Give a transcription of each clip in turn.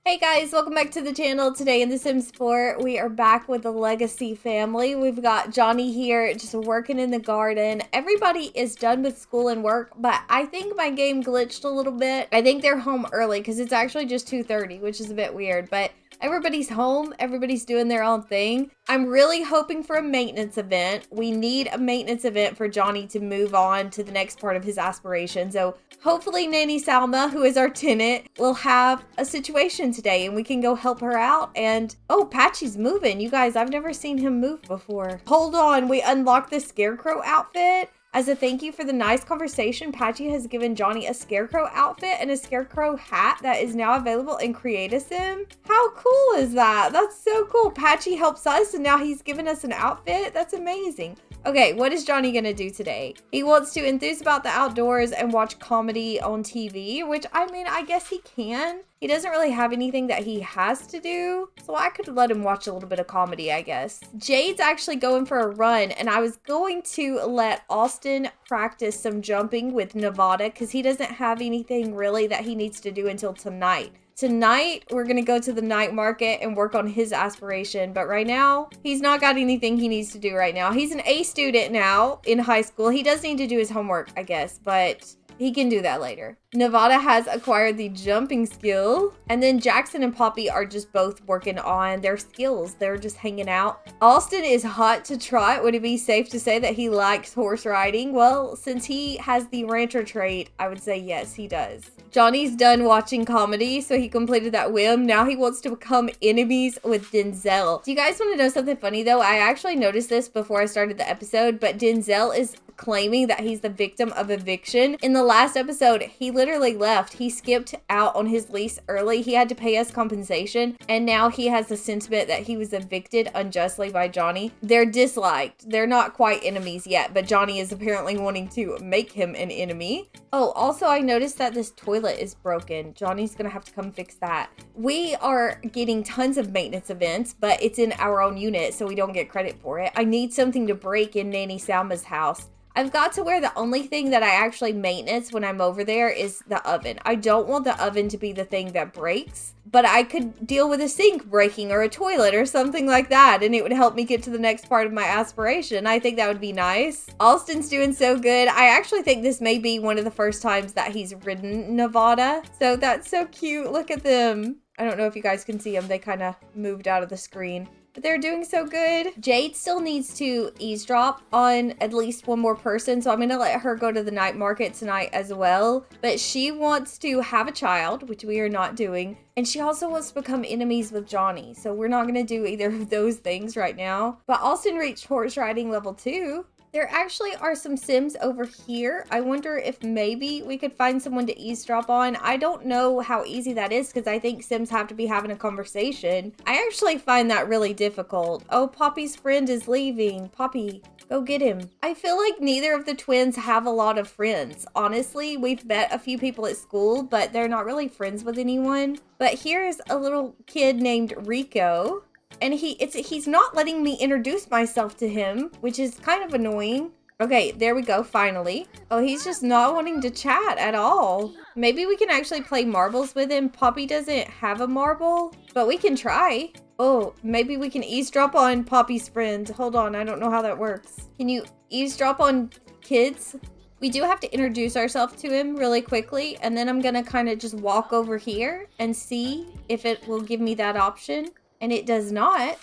Hey guys, welcome back to the channel. Today in The Sims 4, we are back with the Legacy family. We've got Johnny here just working in the garden. Everybody is done with school and work, but I think my game glitched a little bit. I think they're home early because it's actually just 2:30, which is a bit weird, but everybody's home. Everybody's doing their own thing. I'm really hoping for a maintenance event. We need a maintenance event for Johnny to move on to the next part of his aspiration. So hopefully Nanny Salma, who is our tenant, will have a situation today and we can go help her out. And oh, Patchy's moving. You guys, I've never seen him move before. Hold on, we unlocked the scarecrow outfit. As a thank you for the nice conversation, Patchy has given Johnny a scarecrow outfit and a scarecrow hat that is now available in Create a Sim. How cool is that? That's so cool. Patchy helps us and now he's given us an outfit. That's amazing. Okay, what is Johnny gonna do today? He wants to enthuse about the outdoors and watch comedy on TV, which I mean, I guess he can. He doesn't really have anything that he has to do, so I could let him watch a little bit of comedy, I guess. Jade's actually going for a run, and I was going to let Austin practice some jumping with Nevada because he doesn't have anything really that he needs to do until tonight. Tonight, we're going to go to the night market and work on his aspiration. But right now, he's not got anything he needs to do right now. He's an A student now in high school. He does need to do his homework, I guess, but he can do that later. Nevada has acquired the jumping skill. And then Jackson and Poppy are just both working on their skills. They're just hanging out. Austin is hot to trot. Would it be safe to say that he likes horse riding? Well, since he has the rancher trait, I would say yes, he does. Johnny's done watching comedy, so he completed that whim. Now he wants to become enemies with Denzel. Do you guys want to know something funny though? I actually noticed this before I started the episode, but Denzel is claiming that he's the victim of eviction. In the last episode, he literally left. He skipped out on his lease early. He had to pay us compensation, and now he has the sentiment that he was evicted unjustly by Johnny. They're disliked. They're not quite enemies yet, but Johnny is apparently wanting to make him an enemy. Oh, also I noticed that this toilet is broken. Johnny's gonna have to come fix that. We are getting tons of maintenance events, but it's in our own unit, so we don't get credit for it. I need something to break in Nanny Salma's house. I've got to where the only thing that I actually maintenance when I'm over there is the oven. I don't want the oven to be the thing that breaks, but I could deal with a sink breaking or a toilet or something like that, and it would help me get to the next part of my aspiration. I think that would be nice. Austin's doing so good. I actually think this may be one of the first times that he's ridden Nevada, so that's so cute. Look at them. I don't know if you guys can see them. They kind of moved out of the screen. But they're doing so good. Jade still needs to eavesdrop on at least one more person, so I'm gonna let her go to the night market tonight as well. But she wants to have a child, which we are not doing, and she also wants to become enemies with Johnny, so we're not gonna do either of those things right now. But Austin reached horse riding level 2. There actually are some Sims over here. I wonder if maybe we could find someone to eavesdrop on. I don't know how easy that is because I think Sims have to be having a conversation. I actually find that really difficult. Oh, Poppy's friend is leaving. Poppy, go get him. I feel like neither of the twins have a lot of friends. Honestly, we've met a few people at school, but they're not really friends with anyone. But here's a little kid named Rico. And he's not letting me introduce myself to him, which is kind of annoying. Okay, there we go, finally. Oh, he's just not wanting to chat at all. Maybe we can actually play marbles with him. Poppy doesn't have a marble, but we can try. Oh, maybe we can eavesdrop on Poppy's friend. Hold on, I don't know how that works. Can you eavesdrop on kids? We do have to introduce ourselves to him really quickly, and then I'm gonna kind of just walk over here and see if it will give me that option. And it does not.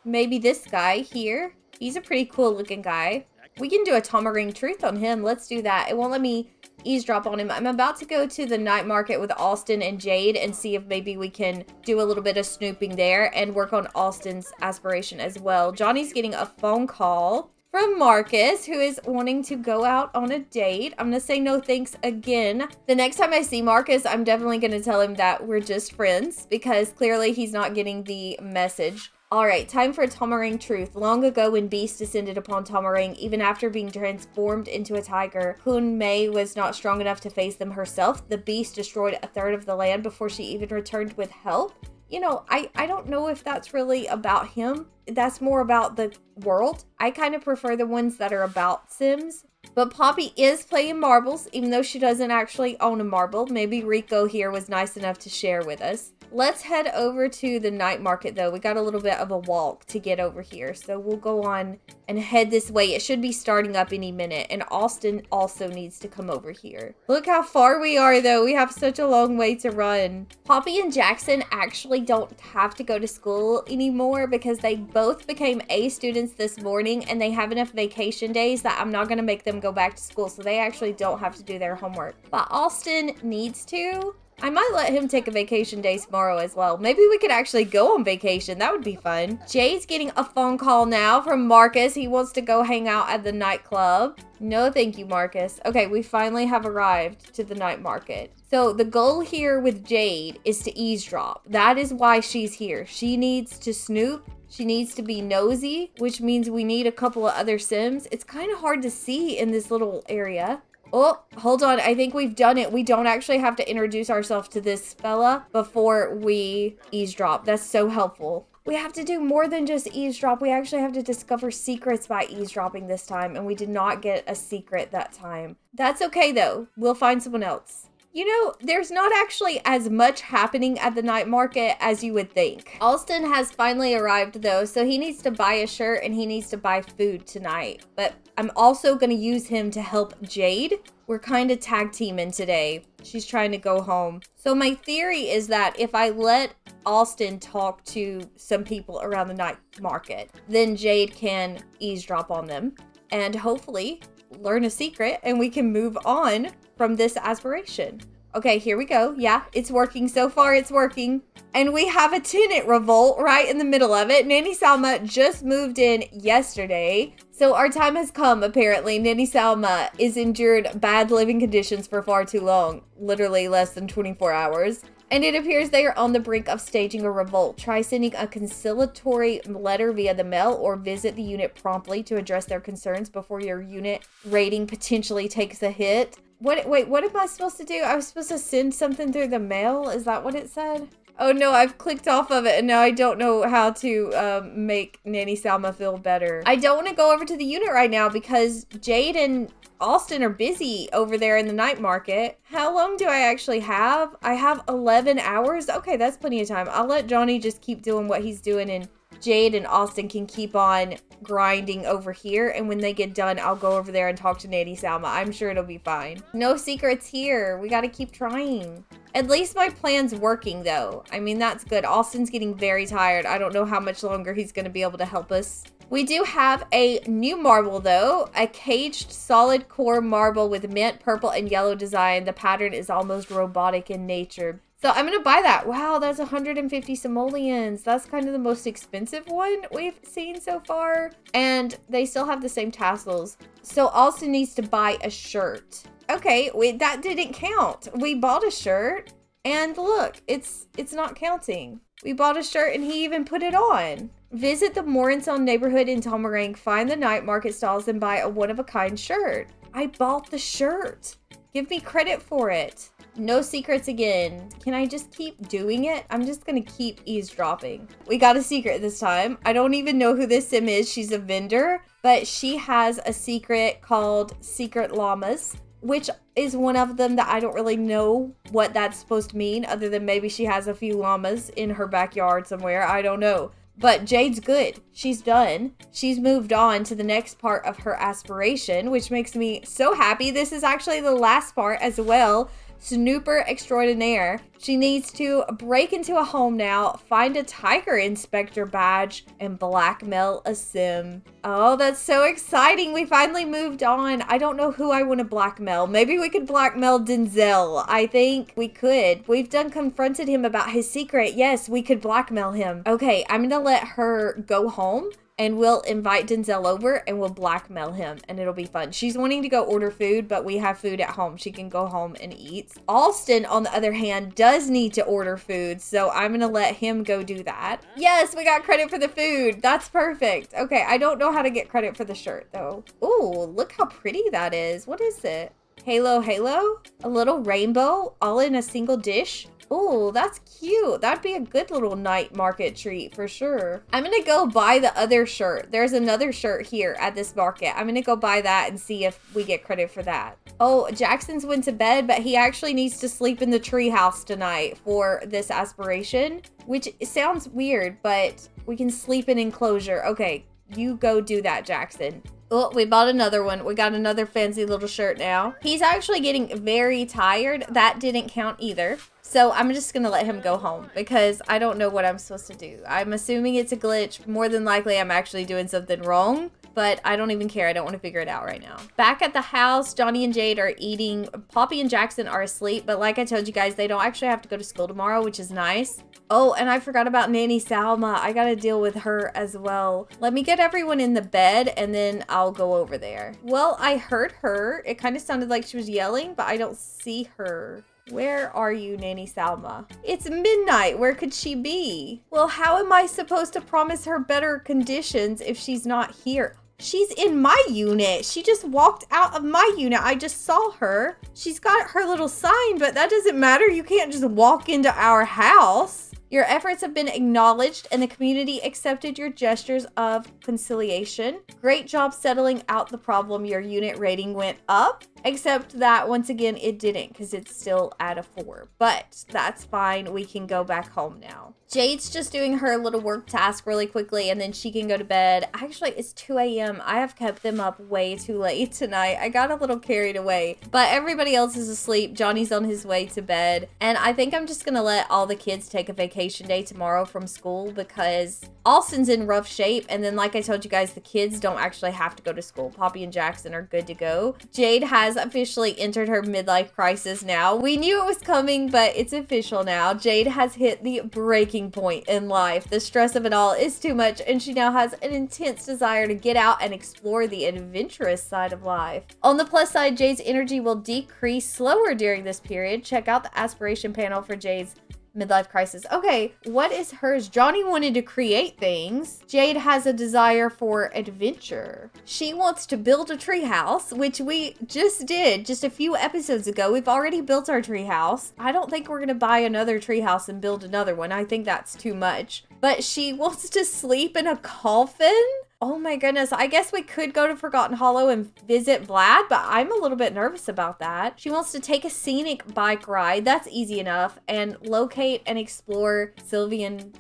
Maybe this guy here. He's a pretty cool looking guy. We can do a Tomarang truth on him. Let's do that. It won't let me eavesdrop on him. I'm about to go to the night market with Austin and Jade and see if maybe we can do a little bit of snooping there and work on Austin's aspiration as well. Johnny's getting a phone call from Marcus, who is wanting to go out on a date. I'm gonna say no thanks again. The next time I see Marcus, I'm definitely gonna tell him that we're just friends because clearly he's not getting the message. All right, time for a Tomarang truth. Long ago, when Beast descended upon Tomarang, even after being transformed into a tiger, Hun Mei was not strong enough to face them herself. The Beast destroyed a third of the land before she even returned with help. You know, I don't know if that's really about him. That's more about the world. I kind of prefer the ones that are about Sims. But Poppy is playing marbles, even though she doesn't actually own a marble. Maybe Rico here was nice enough to share with us. Let's head over to the night market, though. We got a little bit of a walk to get over here. So we'll go on and head this way. It should be starting up any minute. And Austin also needs to come over here. Look how far we are, though. We have such a long way to run. Poppy and Jackson actually don't have to go to school anymore because they both became A students this morning. And they have enough vacation days that I'm not going to make them go back to school. So they actually don't have to do their homework. But Austin needs to. I might let him take a vacation day tomorrow as well. Maybe we could actually go on vacation. That would be fun. Jade's getting a phone call now from Marcus. He wants to go hang out at the nightclub. No, thank you, Marcus. Okay, we finally have arrived to the night market. So the goal here with Jade is to eavesdrop. That is why she's here. She needs to snoop. She needs to be nosy, which means we need a couple of other Sims. It's kind of hard to see in this little area. Oh, hold on. I think we've done it. We don't actually have to introduce ourselves to this fella before we eavesdrop. That's so helpful. We have to do more than just eavesdrop. We actually have to discover secrets by eavesdropping this time, and we did not get a secret that time. That's okay, though. We'll find someone else. You know, there's not actually as much happening at the night market as you would think. Alston has finally arrived, though, so he needs to buy a shirt and he needs to buy food tonight. But I'm also going to use him to help Jade. We're kind of tag teaming today. She's trying to go home. So my theory is that if I let Alston talk to some people around the night market, then Jade can eavesdrop on them and hopefully learn a secret and we can move on from this aspiration. Okay, here we go. Yeah, it's working. So far, it's working. And we have a tenant revolt right in the middle of it. Nanny Salma just moved in yesterday. So our time has come, apparently. Nanny Salma is endured bad living conditions for far too long. Literally less than 24 hours. And it appears they are on the brink of staging a revolt. Try sending a conciliatory letter via the mail or visit the unit promptly to address their concerns before your unit rating potentially takes a hit. Wait, what am I supposed to do? I was supposed to send something through the mail? Is that what it said? Oh no, I've clicked off of it and now I don't know how to make Nanny Salma feel better. I don't want to go over to the unit right now because Jade and Alston are busy over there in the night market. How long do I actually have? I have 11 hours. Okay, that's plenty of time. I'll let Johnny just keep doing what he's doing and Jade and Alston can keep on grinding over here. And when they get done, I'll go over there and talk to Nanny Salma. I'm sure it'll be fine. No secrets here. We got to keep trying. At least my plan's working, though. I mean, that's good. Alston's getting very tired. I don't know how much longer he's going to be able to help us. We do have a new marble, though. A caged solid core marble with mint, purple, and yellow design. The pattern is almost robotic in nature. So I'm going to buy that. Wow, that's 150 simoleons. That's kind of the most expensive one we've seen so far. And they still have the same tassels. So Alston needs to buy a shirt. Okay, that didn't count. We bought a shirt. And look, it's not counting. We bought a shirt and he even put it on. Visit the Morinson neighborhood in Tomarang, find the night market stalls, and buy a one-of-a-kind shirt. I bought the shirt. Give me credit for it. No secrets again. Can I just keep doing it? I'm just gonna keep eavesdropping. We got a secret this time. I don't even know who this sim is. She's a vendor, but she has a secret called Secret Llamas, which is one of them that I don't really know what that's supposed to mean, other than maybe she has a few llamas in her backyard somewhere. I don't know. But Jade's good. She's done. She's moved on to the next part of her aspiration, which makes me so happy. This is actually the last part as well. Snooper extraordinaire. She needs to break into a home now, find a tiger inspector badge, and blackmail a sim. Oh, that's so exciting. We finally moved on. I don't know who I want to blackmail. Maybe we could blackmail Denzel. I think we could. We've done confronted him about his secret. Yes, we could blackmail him. Okay, I'm going to let her go home. And we'll invite Denzel over and we'll blackmail him and it'll be fun. She's wanting to go order food, but we have food at home. She can go home and eat. Alston, on the other hand, does need to order food. So I'm going to let him go do that. Yes, we got credit for the food. That's perfect. Okay, I don't know how to get credit for the shirt though. Ooh, look how pretty that is. What is it? Halo, halo? A little rainbow all in a single dish? Oh, that's cute. That'd be a good little night market treat for sure. I'm gonna go buy the other shirt. There's another shirt here at this market. I'm gonna go buy that and see if we get credit for that. Oh, Jackson's went to bed, but he actually needs to sleep in the treehouse tonight for this aspiration, which sounds weird, but we can sleep in enclosure. Okay, you go do that, Jackson. Oh, we bought another one. We got another fancy little shirt now. He's actually getting very tired. That didn't count either. So I'm just gonna let him go home because I don't know what I'm supposed to do. I'm assuming it's a glitch. More than likely, I'm actually doing something wrong, but I don't even care. I don't want to figure it out right now. Back at the house, Johnny and Jade are eating. Poppy and Jackson are asleep, but like I told you guys, they don't actually have to go to school tomorrow, which is nice. Oh, and I forgot about Nanny Salma. I gotta deal with her as well. Let me get everyone in the bed and then I'll go over there. Well, I heard her. It kind of sounded like she was yelling, but I don't see her. Where are you, Nanny Salma? It's midnight. Where could she be? Well, how am I supposed to promise her better conditions if she's not here? She's in my unit. She just walked out of my unit. I just saw her. She's got her little sign, but that doesn't matter. You can't just walk into our house. Your efforts have been acknowledged and the community accepted your gestures of conciliation. Great job settling out the problem. Your unit rating went up, except that once again, it didn't because it's still at a 4, but that's fine. We can go back home now. Jade's just doing her little work task really quickly and then she can go to bed. Actually, it's 2 a.m. I have kept them up way too late tonight. I got a little carried away, but everybody else is asleep. Johnny's on his way to bed. And I think I'm just gonna let all the kids take a vacation day tomorrow from school because Alston's in rough shape. And then like I told you guys, the kids don't actually have to go to school. Poppy and Jackson are good to go. Jade has officially entered her midlife crisis now. We knew it was coming, but it's official now. Jade has hit the breaking point in life. The stress of it all is too much and she now has an intense desire to get out and explore the adventurous side of life. On the plus side, Jade's energy will decrease slower during this period. Check out the aspiration panel for Jade's midlife crisis. Okay, what is hers? Johnny wanted to create things. Jade has a desire for adventure. She wants to build a treehouse, which we just did just a few episodes ago. We've already built our treehouse. I don't think we're gonna buy another treehouse and build another one. I think that's too much. But she wants to sleep in a coffin? Oh my goodness, I guess we could go to Forgotten Hollow and visit Vlad, but I'm a little bit nervous about that. She wants to take a scenic bike ride, that's easy enough, and locate and explore Sylvan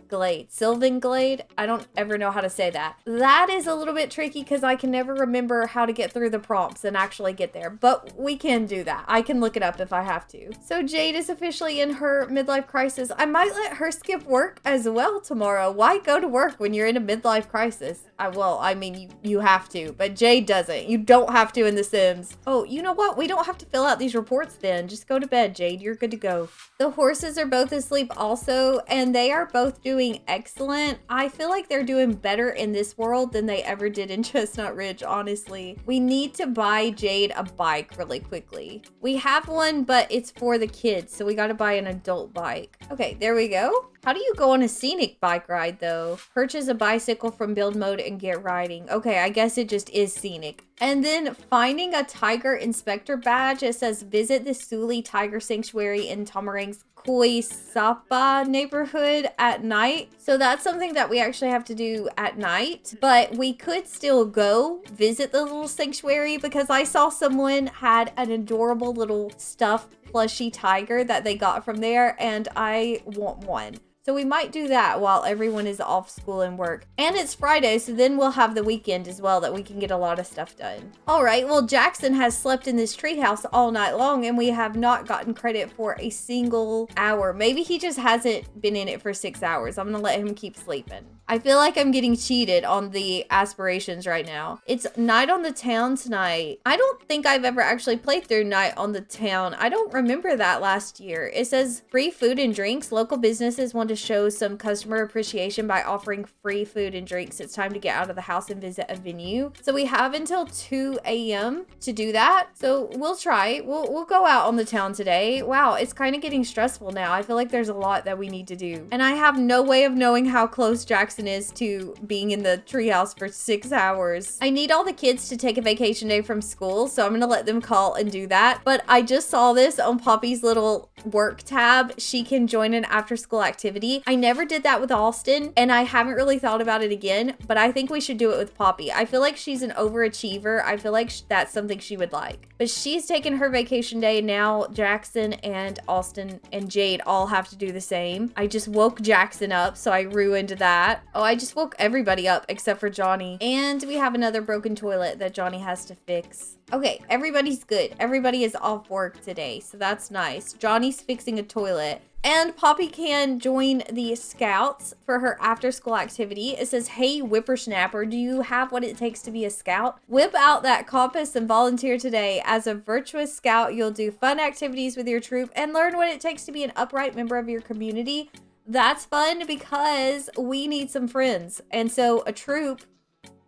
Glade. I don't ever know how to say that. That is a little bit tricky because I can never remember how to get through the prompts and actually get there, but we can do that. I can look it up if I have to. So Jade is officially in her midlife crisis. I might let her skip work as well tomorrow. Why go to work when you're in a midlife crisis? I mean, you have to, but Jade doesn't. You don't have to in The Sims. Oh, you know what? We don't have to fill out these reports then. Just go to bed, Jade. You're good to go. The horses are both asleep also, and they are both doing excellent. I feel like they're doing better in this world than they ever did in Chestnut Ridge, honestly. We need to buy Jade a bike really quickly. We have one, but it's for the kids, so we gotta buy an adult bike. Okay, there we go. How do you go on a scenic bike ride though? Purchase a bicycle from build mode and get riding. Okay, I guess it just is scenic. And then finding a tiger inspector badge. It says visit the Suli Tiger Sanctuary in Tomarang's Koisapa neighborhood at night. So that's something that we actually have to do at night, but we could still go visit the little sanctuary because I saw someone had an adorable little stuffed plushy tiger that they got from there and I want one. So we might do that while everyone is off school and work. And it's Friday, so then we'll have the weekend as well that we can get a lot of stuff done. All right, well, Jackson has slept in this treehouse all night long and we have not gotten credit for a single hour. Maybe he just hasn't been in it for 6 hours. I'm gonna let him keep sleeping. I feel like I'm getting cheated on the aspirations right now. It's Night on the Town tonight. I don't think I've ever actually played through Night on the Town. I don't remember that last year. It says free food and drinks. Local businesses want to show some customer appreciation by offering free food and drinks. It's time to get out of the house and visit a venue. So we have until 2 a.m. to do that. So we'll try. We'll go out on the town today. Wow, it's kind of getting stressful now. I feel like there's a lot that we need to do. And I have no way of knowing how close Jackson is to being in the treehouse for 6 hours. I need all the kids to take a vacation day from school, so I'm gonna let them call and do that. But I just saw this on Poppy's little work tab. She can join an after school activity. I never did that with Austin, and I haven't really thought about it again, but I think we should do it with Poppy. I feel like she's an overachiever. I feel like that's something she would like. But she's taken her vacation day. Now Jackson and Austin and Jade all have to do the same. I just woke Jackson up, so I ruined that. Oh, I just woke everybody up except for Johnny. And we have another broken toilet that Johnny has to fix. Okay, everybody's good. Everybody is off work today, so that's nice. Johnny's fixing a toilet. And Poppy can join the Scouts for her after school activity. It says, hey, whippersnapper, do you have what it takes to be a scout? Whip out that compass and volunteer today. As a virtuous scout, you'll do fun activities with your troop and learn what it takes to be an upright member of your community. That's fun because we need some friends. And so a troop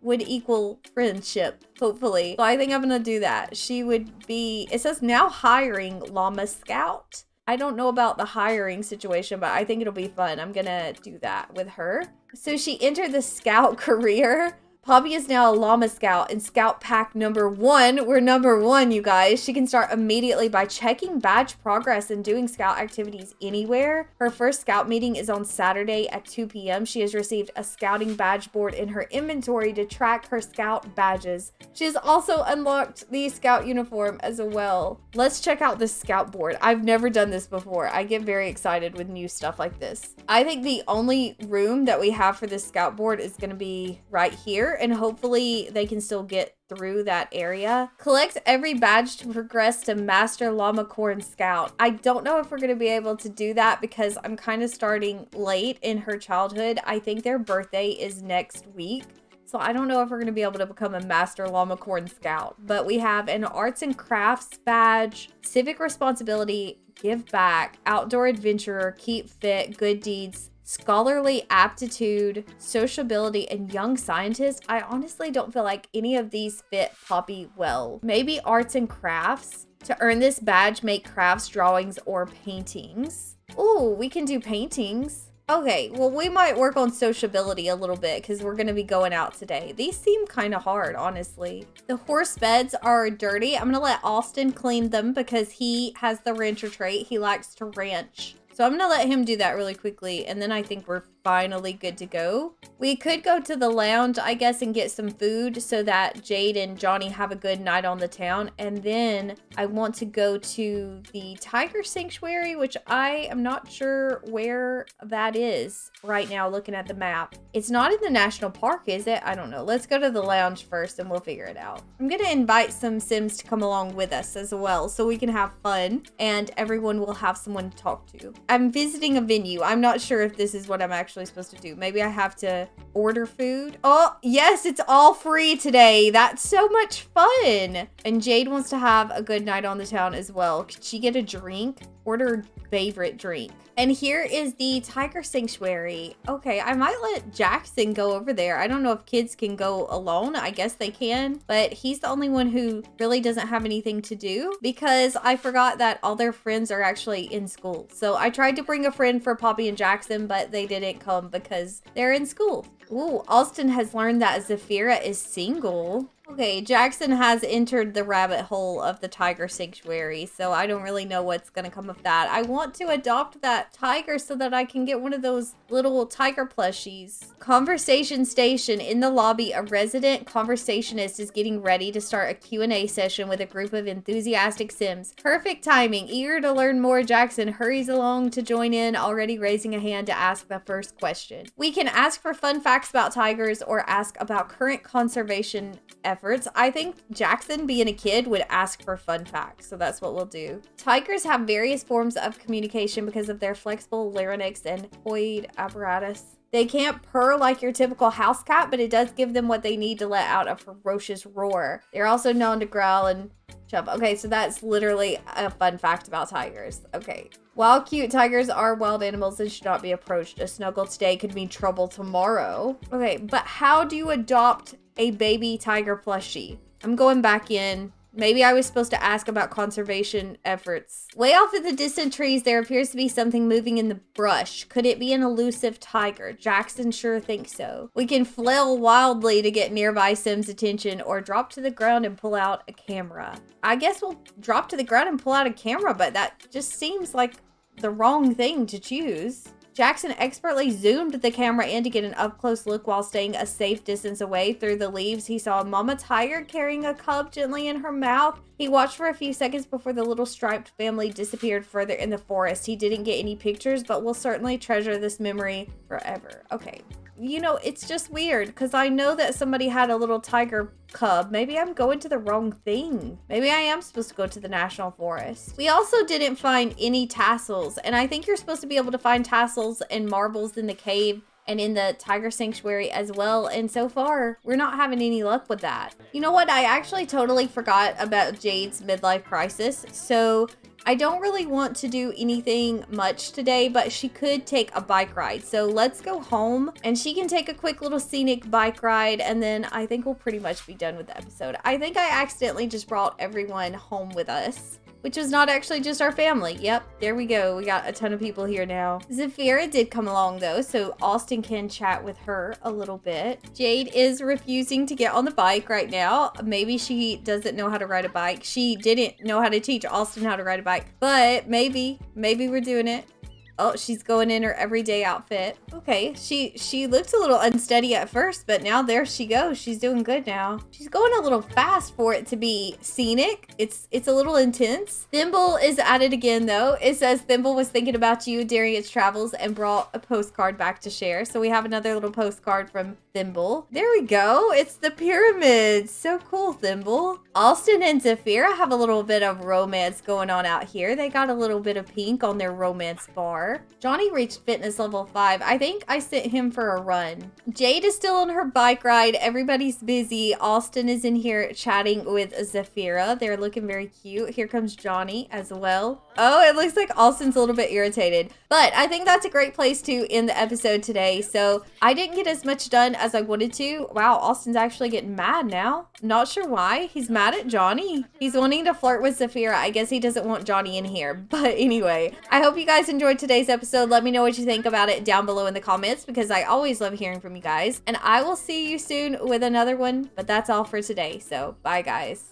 would equal friendship, hopefully. So I think I'm gonna do that. She would be, it says now hiring llama scout. I don't know about the hiring situation, but I think it'll be fun. I'm gonna do that with her. So she entered the scout career. Poppy is now a llama scout in scout pack number 1. We're number 1, you guys. She can start immediately by checking badge progress and doing scout activities anywhere. Her first scout meeting is on Saturday at 2 p.m. She has received a scouting badge board in her inventory to track her scout badges. She has also unlocked the scout uniform as well. Let's check out this scout board. I've never done this before. I get very excited with new stuff like this. I think the only room that we have for this scout board is going to be right here, and hopefully they can still get through that area. Collect every badge to progress to Master Llama Corn Scout. I don't know if we're going to be able to do that because I'm kind of starting late in her childhood. I think their birthday is next week. So I don't know if we're going to be able to become a Master Llama Corn Scout. But we have an Arts and Crafts badge, Civic Responsibility, Give Back, Outdoor Adventurer, Keep Fit, Good Deeds, Scholarly Aptitude, Sociability, and Young Scientist. I honestly don't feel like any of these fit Poppy well. Maybe Arts and Crafts. To earn this badge, make crafts, drawings, or paintings. Ooh, we can do paintings. Okay, well, we might work on sociability a little bit because we're going to be going out today. These seem kind of hard, honestly. The horse beds are dirty. I'm going to let Austin clean them because he has the rancher trait. He likes to ranch. So I'm going to let him do that really quickly, and then I think we're finally good to go. We could go to the lounge, I guess, and get some food so that Jade and Johnny have a good night on the town. And then I want to go to the tiger sanctuary, which I am not sure where that is right now looking at the map. It's not in the national park, is it? I don't know. Let's go to the lounge first and we'll figure it out. I'm going to invite some Sims to come along with us as well so we can have fun and everyone will have someone to talk to. I'm visiting a venue. I'm not sure if this is what I'm actually supposed to do. Maybe I have to order food. Oh, yes, it's all free today. That's so much fun. And Jade wants to have a good night on the town as well. Could she get a drink? Order favorite drink. And here is the tiger sanctuary. Okay, I might let Jackson go over there. I don't know if kids can go alone. I guess they can, but he's the only one who really doesn't have anything to do because I forgot that all their friends are actually in school. So I tried to bring a friend for Poppy and Jackson, but they didn't come because they're in school. Ooh, Austin has learned that Zafira is single. Okay, Jackson has entered the rabbit hole of the tiger sanctuary, so I don't really know what's going to come of that. I want to adopt that tiger so that I can get one of those little tiger plushies. Conversation station. In the lobby, a resident conversationist is getting ready to start a Q&A session with a group of enthusiastic Sims. Perfect timing. Eager to learn more, Jackson hurries along to join in, already raising a hand to ask the first question. We can ask for fun facts about tigers or ask about current conservation efforts. I think Jackson, being a kid, would ask for fun facts, so that's what we'll do. Tigers have various forms of communication because of their flexible larynx and hyoid apparatus. They can't purr like your typical house cat, but it does give them what they need to let out a ferocious roar. They're also known to growl and chub. Okay, so that's literally a fun fact about tigers. Okay. While cute, tigers are wild animals and should not be approached. A snuggle today could mean trouble tomorrow. Okay, but how do you adopt a baby tiger plushie? I'm going back in. Maybe I was supposed to ask about conservation efforts. Way off in the distant trees, there appears to be something moving in the brush. Could it be an elusive tiger? Jackson sure thinks so. We can flail wildly to get nearby Sim's attention or drop to the ground and pull out a camera. I guess we'll drop to the ground and pull out a camera, but that just seems like the wrong thing to choose. Jackson expertly zoomed the camera in to get an up-close look while staying a safe distance away. Through the leaves, he saw a mama tiger carrying a cub gently in her mouth. He watched for a few seconds before the little striped family disappeared further in the forest. He didn't get any pictures, but will certainly treasure this memory forever. Okay. You know, it's just weird because I know that somebody had a little tiger cub. Maybe I'm going to the wrong thing. Maybe I am supposed to go to the national forest. We also didn't find any tassels, and I think you're supposed to be able to find tassels and marbles in the cave and in the tiger sanctuary as well. And so far, we're not having any luck with that. You know what? I actually totally forgot about Jade's midlife crisis. So I don't really want to do anything much today, but she could take a bike ride. So let's go home and she can take a quick little scenic bike ride. And then I think we'll pretty much be done with the episode. I think I accidentally just brought everyone home with us, which was not actually just our family. Yep, there we go. We got a ton of people here now. Zafira did come along though, so Austin can chat with her a little bit. Jade is refusing to get on the bike right now. Maybe she doesn't know how to ride a bike. She didn't know how to teach Austin how to ride a bike, but maybe we're doing it. Oh, she's going in her everyday outfit. Okay, she looked a little unsteady at first, but now there she goes. She's doing good now. She's going a little fast for it to be scenic. It's a little intense. Thimble is at it again though. It says Thimble was thinking about you during its travels and brought a postcard back to share. So we have another little postcard from Thimble. There we go. It's the pyramids. So cool, Thimble. Austin and Zafira have a little bit of romance going on out here. They got a little bit of pink on their romance bar. Johnny reached fitness level 5. I think I sent him for a run. Jade is still on her bike ride. Everybody's busy. Austin is in here chatting with Zafira. They're looking very cute. Here comes Johnny as well. Oh, it looks like Austin's a little bit irritated, but I think that's a great place to end the episode today. So I didn't get as much done as I wanted to. Wow, Austin's actually getting mad now. Not sure why. He's mad at Johnny. He's wanting to flirt with Zafira. I guess he doesn't want Johnny in here. But anyway, I hope you guys enjoyed today's episode. Let me know what you think about it down below in the comments because I always love hearing from you guys. And I will see you soon with another one. But that's all for today. So bye guys.